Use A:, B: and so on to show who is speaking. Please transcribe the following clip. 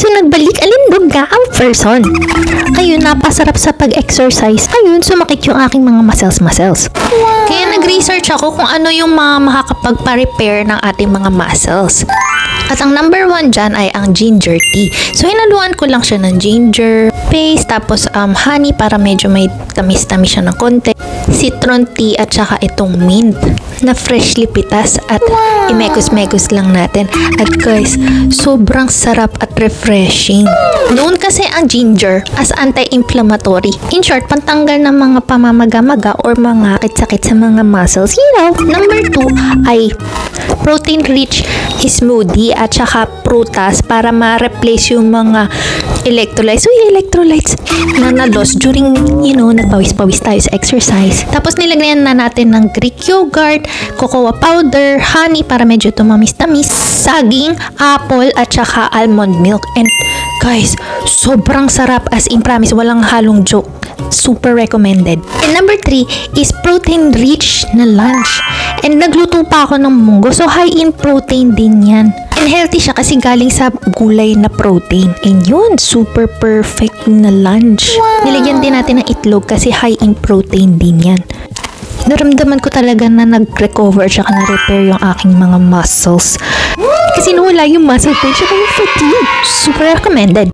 A: So, nagbalik alindog nga ang person. Ayun, napasarap sa pag-exercise. Ayun, sumakit yung aking mga muscles. Kaya nag-research ako kung ano yung mga makakapagpa-repair ng ating mga muscles. At ang number 1 dyan ay ang ginger tea. So, hinaluan ko lang siya ng ginger paste, tapos honey para medyo may tamis-tamis siya ng konti. Citron tea at saka itong mint na freshly pitas at imekos-mekos lang natin. At guys, sobrang sarap at refreshing. Known kasi ang ginger as anti-inflammatory. In short, pantanggal ng mga pamamaga-maga or mga sakit sa mga muscles. You know, number 2 ay protein-rich smoothie at saka prutas para ma-replace yung mga electrolytes. So, yung electrolytes na na-loss during, nagpawis-pawis tayo sa exercise. Tapos, nilagyan na natin ng Greek yogurt, cocoa powder, honey para medyo tumamis-tamis, saging, apple, at saka almond milk. And, guys, sobrang sarap, as in promise, walang halong joke. Super recommended. And number 3 is protein-rich na lunch. And nagluto pa ako ng munggo. So, high in protein din yan. And healthy siya kasi galing sa gulay na protein. And yun, super perfect na lunch. Wow. Nilagyan din natin ng itlog kasi high in protein din yan. Naramdaman ko talaga na nag-recover siya, na-repair yung aking mga muscles. Kasi nawala yung muscle pain siya yung fatigue. Super recommended.